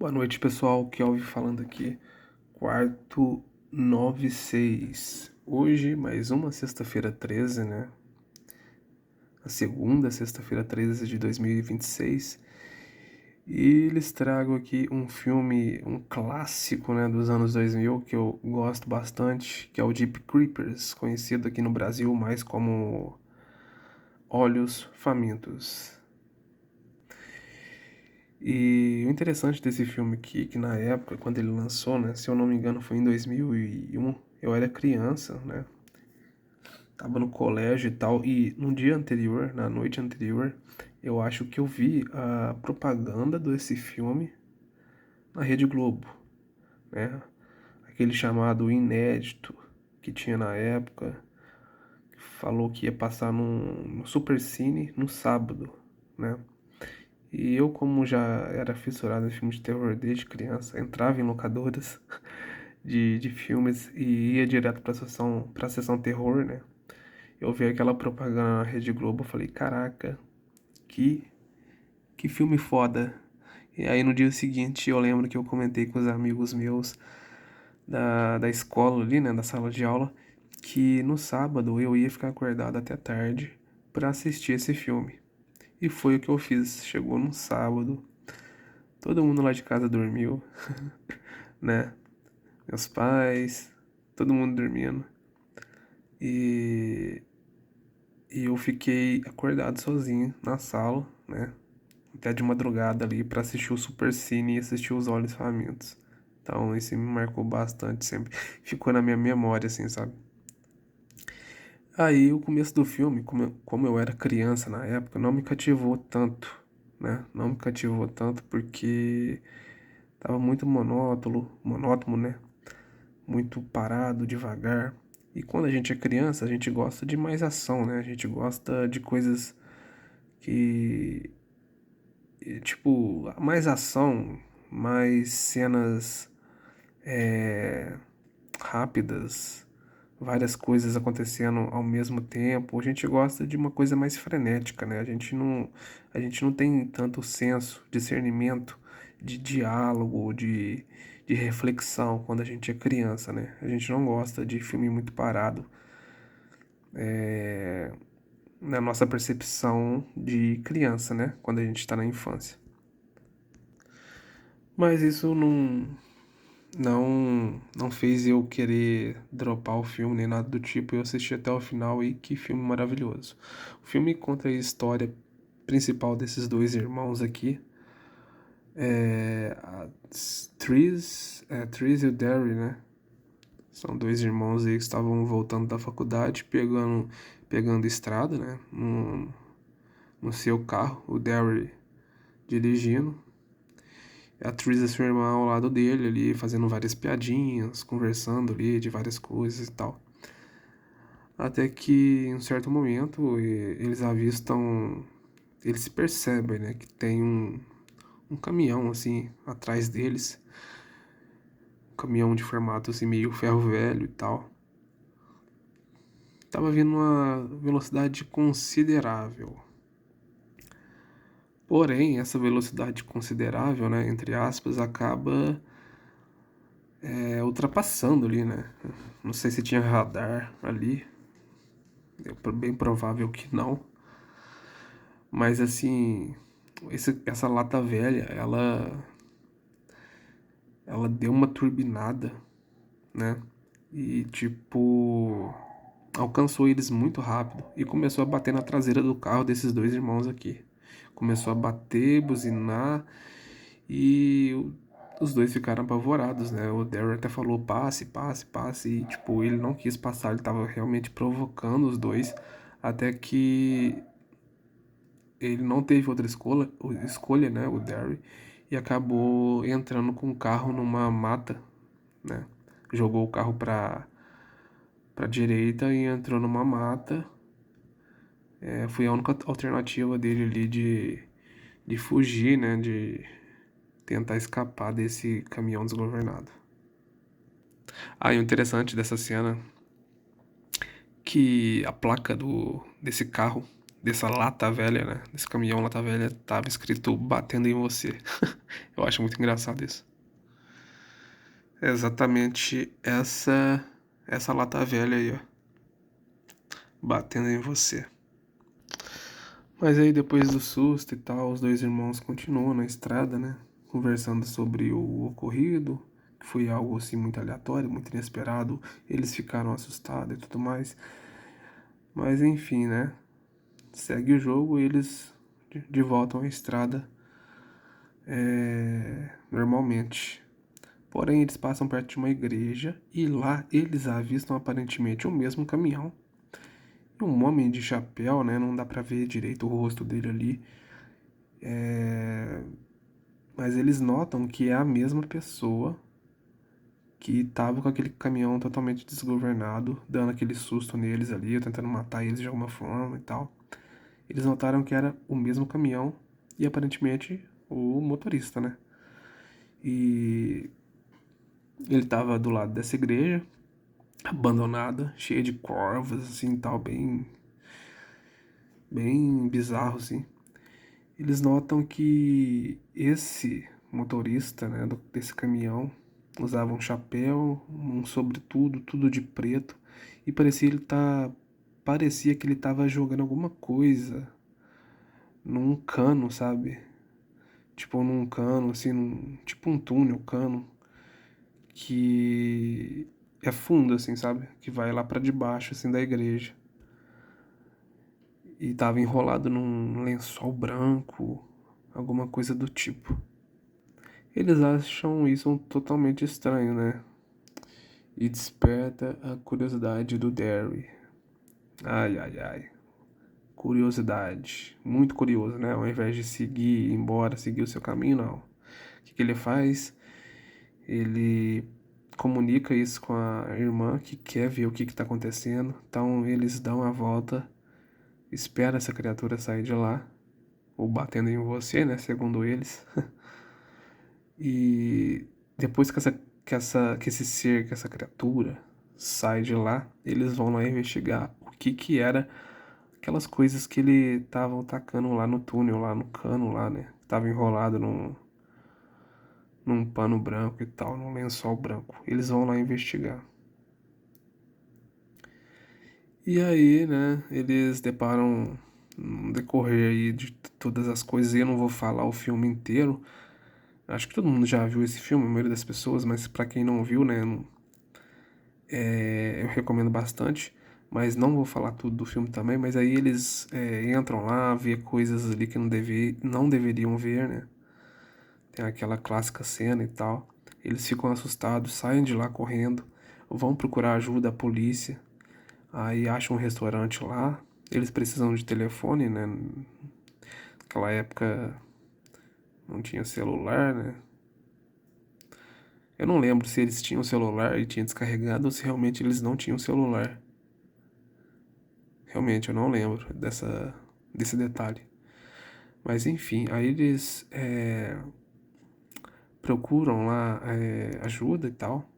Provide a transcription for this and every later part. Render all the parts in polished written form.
Boa noite, pessoal. Kelvin falando aqui. Quarto 96. Hoje, mais uma sexta-feira 13, né? A segunda sexta-feira 13 de 2026. E lhes trago aqui um filme, um clássico, né, dos anos 2000, que eu gosto bastante, que é o Jeepers Creepers, conhecido aqui no Brasil mais como Olhos Famintos. E o interessante desse filme aqui, que na época, quando ele lançou, né, se eu não me engano, foi em 2001, eu era criança, né, tava no colégio e tal, e no dia anterior, na noite anterior, eu acho que eu vi a propaganda desse filme na Rede Globo, né, aquele chamado Inédito que tinha na época, que falou que ia passar no Supercine no sábado, né. E eu, como já era fissurado em filmes de terror desde criança, entrava em locadoras de filmes e ia direto pra sessão terror, né? Eu vi aquela propaganda na Rede Globo, eu falei, caraca, que, que filme foda. E aí no dia seguinte eu lembro que eu comentei com os amigos meus da escola ali, né, da sala de aula, que no sábado eu ia ficar acordado até tarde pra assistir esse filme. E foi o que eu fiz. Chegou no sábado, todo mundo lá de casa dormiu, né? Meus pais, todo mundo dormindo. E, e eu fiquei acordado sozinho na sala, né? Até de madrugada ali pra assistir o Super Cine e assistir Os Olhos Famintos. Então, isso me marcou bastante sempre. Ficou na minha memória, assim, sabe? Aí, o começo do filme, como eu era criança na época, não me cativou tanto, né? Não me cativou tanto porque tava muito monótono, né? Muito parado, devagar. E quando a gente é criança, a gente gosta de mais ação, né? A gente gosta de coisas que, tipo, mais ação, mais cenas é, rápidas, várias coisas acontecendo ao mesmo tempo. A gente gosta de uma coisa mais frenética, né? A gente não tem tanto senso, discernimento de diálogo, de reflexão quando a gente é criança, né? A gente não gosta de filme muito parado, na nossa percepção de criança, né? Quando a gente tá na infância. Mas isso não fez eu querer dropar o filme nem nada do tipo. Eu assisti até o final e que filme maravilhoso. O filme conta a história principal desses dois irmãos aqui. A Tris e o Derry, né? São dois irmãos aí que estavam voltando da faculdade, pegando estrada, né? No seu carro, o Derry dirigindo. A Tris e sua irmã ao lado dele ali, fazendo várias piadinhas, conversando ali de várias coisas e tal. Até que em um certo momento eles avistam, eles percebem, né, que tem um caminhão assim atrás deles, um caminhão de formato assim meio ferro velho e tal. Tava vindo uma velocidade considerável. Porém, essa velocidade considerável, né, entre aspas, acaba ultrapassando ali, né? Não sei se tinha radar ali, é bem provável que não. Mas assim, essa lata velha, ela deu uma turbinada, né? E tipo, alcançou eles muito rápido e começou a bater na traseira do carro desses dois irmãos aqui. Começou a bater, buzinar e os dois ficaram apavorados, né? O Darryl até falou passe, passe, passe e tipo, ele não quis passar, ele tava realmente provocando os dois até que ele não teve outra escolha, né, o Derry, e acabou entrando com o carro numa mata, né? Jogou o carro pra direita e entrou numa mata. Foi a única alternativa dele ali de fugir, né? De tentar escapar desse caminhão desgovernado. Ah, e o interessante dessa cena que a placa desse carro dessa lata velha, né? Desse caminhão lata velha, tava escrito batendo em você. Eu acho muito engraçado isso. É exatamente essa lata velha aí, ó, batendo em você. Mas aí depois do susto e tal, os dois irmãos continuam na estrada, né? Conversando sobre o ocorrido, que foi algo assim muito aleatório, muito inesperado. Eles ficaram assustados e tudo mais. Mas enfim, né? Segue o jogo e eles de volta à estrada normalmente. Porém, eles passam perto de uma igreja e lá eles avistam aparentemente o mesmo caminhão. E um homem de chapéu, né? Não dá pra ver direito o rosto dele ali. Mas eles notam que é a mesma pessoa que tava com aquele caminhão totalmente desgovernado, dando aquele susto neles ali, tentando matar eles de alguma forma e tal. Eles notaram que era o mesmo caminhão e aparentemente o motorista, né? E ele tava do lado dessa igreja, abandonada, cheia de corvas, assim, tal, bem bizarro, assim. Eles notam que esse motorista, né, desse caminhão, usava um chapéu, um sobretudo, tudo de preto, e parecia que ele tava jogando alguma coisa num cano, sabe? Tipo num cano, assim, tipo um túnel, cano, que é fundo, assim, sabe? Que vai lá pra debaixo, assim, da igreja. E tava enrolado num lençol branco, alguma coisa do tipo. Eles acham isso totalmente estranho, né? E desperta a curiosidade do Derry. Ai, ai, ai. Curiosidade. Muito curioso, né? Ao invés de seguir, ir embora, seguir o seu caminho, não. O que ele faz? Ele comunica isso com a irmã que quer ver o que está acontecendo. Então eles dão a volta, espera essa criatura sair de lá, ou batendo em você, né? Segundo eles. E depois que esse ser, que essa criatura sai de lá, eles vão lá investigar o que que era aquelas coisas que ele estavam tacando lá no túnel, lá no cano lá, né? Tava enrolado num pano branco e tal, num lençol branco. Eles vão lá investigar. E aí, né, eles deparam no decorrer aí de todas as coisas, e eu não vou falar o filme inteiro. Acho que todo mundo já viu esse filme, a maioria das pessoas, mas pra quem não viu, né, eu recomendo bastante. Mas não vou falar tudo do filme também, mas aí eles entram lá, vê coisas ali que não deveriam ver, né? Tem aquela clássica cena e tal. Eles ficam assustados, saem de lá correndo, vão procurar ajuda à polícia. Aí acham um restaurante lá. Eles precisam de telefone, né? Naquela época não tinha celular, né? Eu não lembro se eles tinham celular e tinha descarregado ou se realmente eles não tinham celular. Realmente eu não lembro desse detalhe. Mas enfim, aí eles procuram lá ajuda e tal.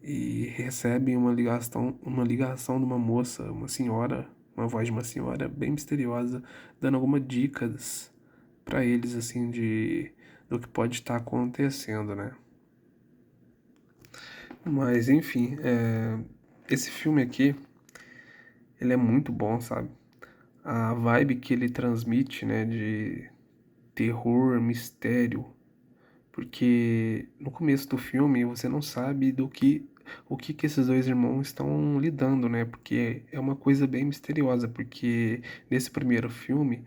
E recebem uma ligação de uma moça, uma senhora, uma voz de uma senhora bem misteriosa, dando algumas dicas para eles assim de do que pode estar acontecendo, né? Mas enfim, esse filme aqui, ele é muito bom, sabe? A vibe que ele transmite, né, de terror, mistério, porque no começo do filme você não sabe do que o que que esses dois irmãos estão lidando, né? Porque é uma coisa bem misteriosa, porque nesse primeiro filme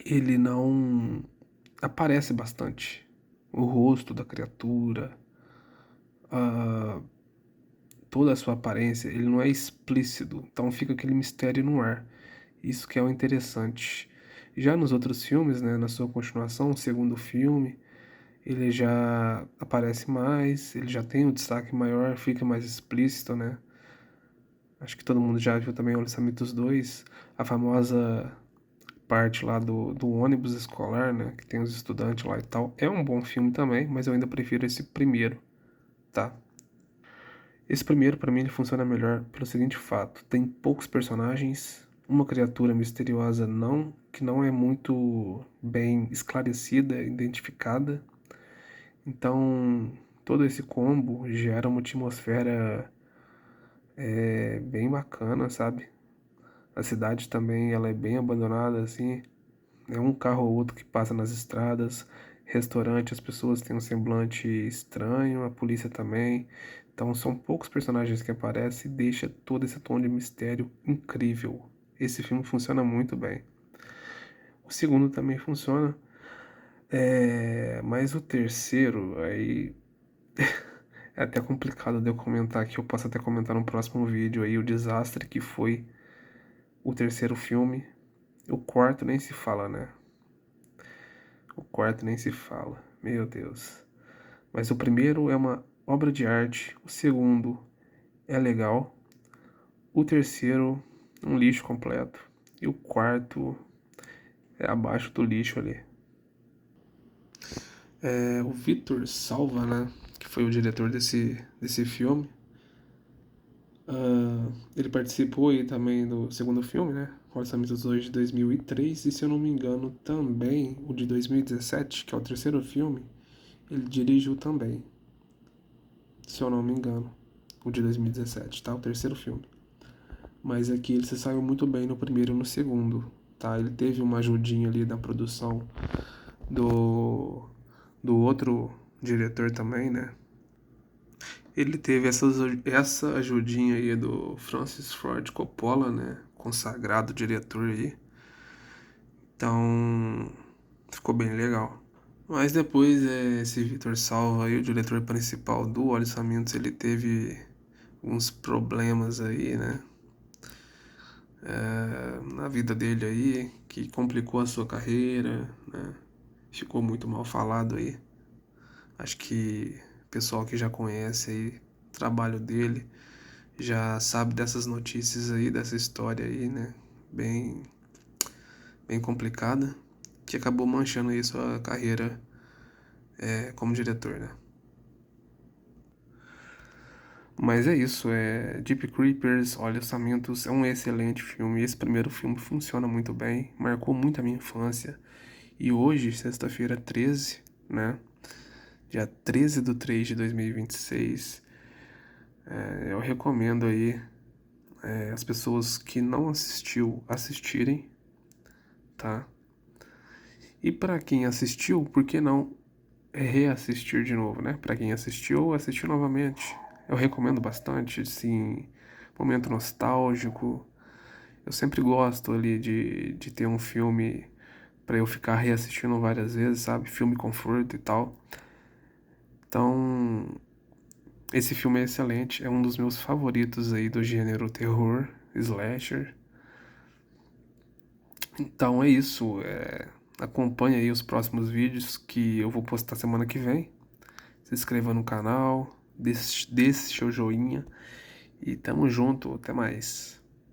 ele não aparece bastante o rosto da criatura, toda a sua aparência, ele não é explícito, então fica aquele mistério no ar. Isso que é o interessante. Já nos outros filmes, né, na sua continuação, o segundo filme, ele já aparece mais, ele já tem um destaque maior, fica mais explícito, né? Acho que todo mundo já viu também o Orçamentos 2, a famosa parte lá do ônibus escolar, né? Que tem os estudantes lá e tal. É um bom filme também, mas eu ainda prefiro esse primeiro, tá? Esse primeiro, pra mim, ele funciona melhor pelo seguinte fato: tem poucos personagens, uma criatura misteriosa que não é muito bem esclarecida, identificada. Então, todo esse combo gera uma atmosfera bem bacana, sabe? A cidade também, ela é bem abandonada, assim. É um carro ou outro que passa nas estradas. Restaurante, as pessoas têm um semblante estranho, a polícia também. Então, são poucos personagens que aparecem e deixa todo esse tom de mistério incrível. Esse filme funciona muito bem. O segundo também funciona, mas o terceiro, aí é até complicado de eu comentar aqui. Eu posso até comentar no próximo vídeo aí o desastre que foi o terceiro filme. O quarto nem se fala, né? O quarto nem se fala. Meu Deus. Mas o primeiro é uma obra de arte. O segundo é legal. O terceiro, um lixo completo. E o quarto é abaixo do lixo ali. O Vitor Salva, né? Que foi o diretor desse filme. Ele participou aí também do segundo filme, né? Orçamento 2 de 2003. E se eu não me engano, também o de 2017, que é o terceiro filme, ele dirigiu também. Se eu não me engano. O de 2017, tá? O terceiro filme. Mas aqui ele se saiu muito bem no primeiro e no segundo, tá? Ele teve uma ajudinha ali da produção do, do outro diretor também, né? Ele teve essa ajudinha aí do Francis Ford Coppola, né? Consagrado diretor aí. Então, ficou bem legal. Mas depois, esse Vitor Salva aí, o diretor principal do Orçamentos, ele teve uns problemas aí, né? Na vida dele aí, que complicou a sua carreira, né? Ficou muito mal falado aí. Acho que o pessoal que já conhece aí o trabalho dele já sabe dessas notícias aí, dessa história aí, né? Bem, bem complicada, que acabou manchando aí sua carreira como diretor, né? Mas é isso, Deep Creepers, Olhos Famintos é um excelente filme. Esse primeiro filme funciona muito bem, marcou muito a minha infância. E hoje, sexta-feira 13, né? Dia 13 de 3 de 2026, eu recomendo aí as pessoas que não assistirem, tá? E para quem assistiu, por que não reassistir de novo, né? Para quem assistiu, assistir novamente. Eu recomendo bastante, assim, momento nostálgico. Eu sempre gosto ali de ter um filme para eu ficar reassistindo várias vezes, sabe? Filme conforto e tal. Então, esse filme é excelente, é um dos meus favoritos aí do gênero terror, slasher. Então é isso, acompanhe aí os próximos vídeos que eu vou postar semana que vem. Se inscreva no canal, deixe seu joinha e tamo junto, até mais.